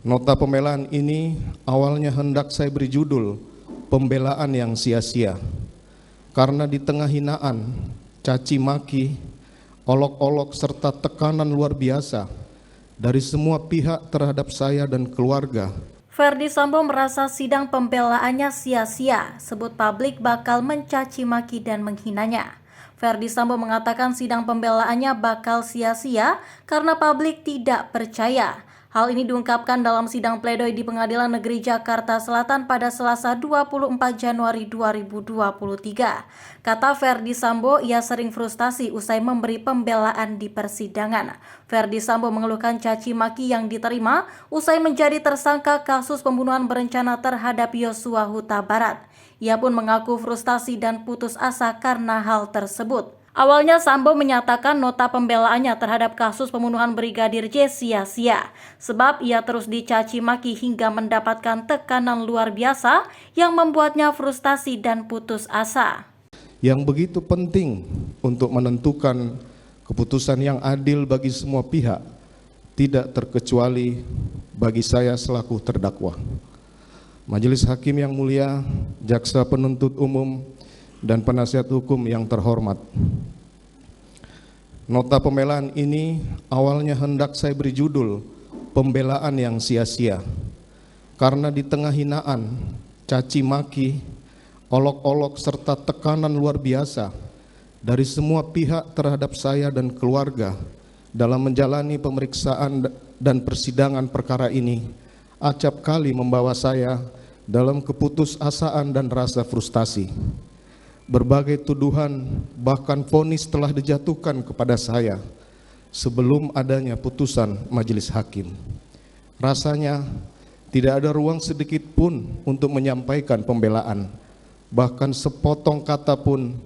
Nota pembelaan ini awalnya hendak saya beri judul "Pembelaan yang Sia-sia", karena di tengah hinaan, caci maki, olok-olok serta tekanan luar biasa dari semua pihak terhadap saya dan keluarga, Ferdy Sambo merasa sidang pembelaannya sia-sia, sebut publik bakal mencaci maki dan menghinanya. Ferdy Sambo mengatakan sidang pembelaannya bakal sia-sia karena publik tidak percaya. Hal ini diungkapkan dalam sidang pledoi di Pengadilan Negeri Jakarta Selatan pada Selasa 24 Januari 2023. Kata Ferdy Sambo, ia sering frustasi usai memberi pembelaan di persidangan. Ferdy Sambo mengeluhkan caci maki yang diterima usai menjadi tersangka kasus pembunuhan berencana terhadap Yosua Huta Barat. Ia pun mengaku frustasi dan putus asa karena hal tersebut. Awalnya Sambo menyatakan nota pembelaannya terhadap kasus pembunuhan Brigadir J sia-sia, sebab ia terus dicaci maki hingga mendapatkan tekanan luar biasa yang membuatnya frustasi dan putus asa. yang begitu penting untuk menentukan keputusan yang adil bagi semua pihak, tidak terkecuali bagi saya selaku terdakwa. Majelis Hakim yang mulia, Jaksa Penuntut Umum, dan penasihat hukum yang terhormat. Nota pembelaan ini awalnya hendak saya beri judul "Pembelaan yang Sia-sia", karena di tengah hinaan, caci maki, olok-olok serta tekanan luar biasa dari semua pihak terhadap saya dan keluarga dalam menjalani pemeriksaan dan persidangan perkara ini, acap kali membawa saya dalam keputusasaan dan rasa frustasi. Berbagai tuduhan bahkan vonis telah dijatuhkan kepada saya sebelum adanya putusan majelis hakim. Rasanya tidak ada ruang sedikit pun untuk menyampaikan pembelaan, bahkan sepotong kata pun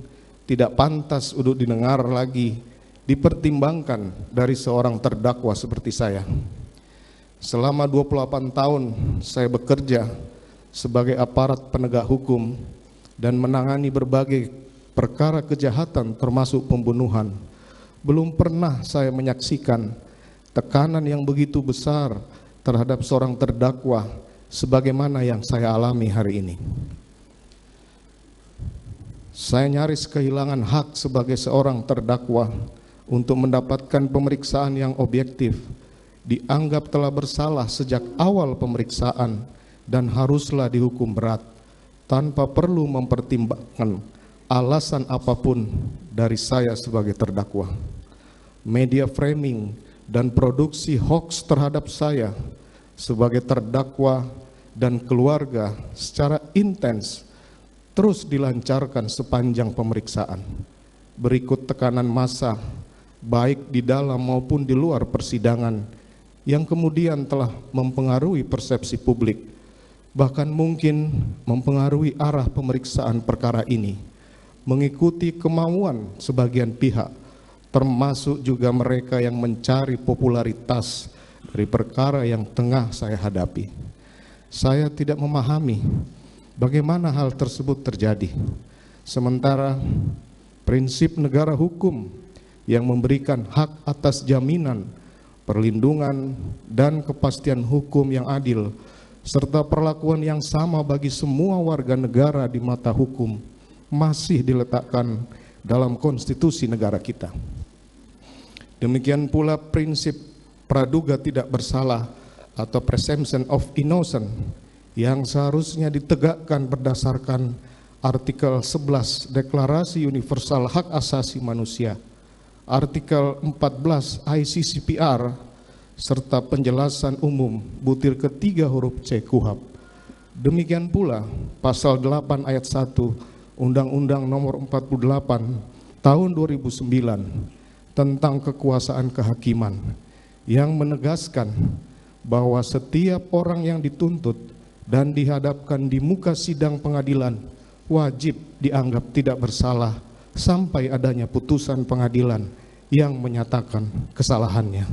tidak pantas untuk didengar lagi, dipertimbangkan dari seorang terdakwa seperti saya. Selama 28 tahun saya bekerja sebagai aparat penegak hukum dan menangani berbagai perkara kejahatan termasuk pembunuhan. Belum pernah saya menyaksikan tekanan yang begitu besar terhadap seorang terdakwa sebagaimana yang saya alami hari ini. Saya nyaris kehilangan hak sebagai seorang terdakwa untuk mendapatkan pemeriksaan yang objektif, dianggap telah bersalah sejak awal pemeriksaan dan haruslah dihukum berat tanpa perlu mempertimbangkan alasan apapun dari saya sebagai terdakwa. Media framing dan produksi hoaks terhadap saya sebagai terdakwa dan keluarga secara intens terus dilancarkan sepanjang pemeriksaan. Berikut tekanan massa baik di dalam maupun di luar persidangan yang kemudian telah mempengaruhi persepsi publik, bahkan mungkin mempengaruhi arah pemeriksaan perkara ini, mengikuti kemauan sebagian pihak, termasuk juga mereka yang mencari popularitas dari perkara yang tengah saya hadapi. Saya tidak memahami bagaimana hal tersebut terjadi, sementara prinsip negara hukum yang memberikan hak atas jaminan, perlindungan, dan kepastian hukum yang adil serta perlakuan yang sama bagi semua warga negara di mata hukum masih diletakkan dalam konstitusi negara kita. Demikian pula prinsip praduga tidak bersalah atau presumption of innocence yang seharusnya ditegakkan berdasarkan artikel 11 Deklarasi Universal Hak Asasi Manusia, artikel 14 ICCPR, serta penjelasan umum butir ketiga huruf C KUHP. Demikian pula pasal 8 ayat 1 Undang-Undang Nomor 48 Tahun 2009 tentang kekuasaan kehakiman yang menegaskan bahwa setiap orang yang dituntut dan dihadapkan di muka sidang pengadilan wajib dianggap tidak bersalah sampai adanya putusan pengadilan yang menyatakan kesalahannya.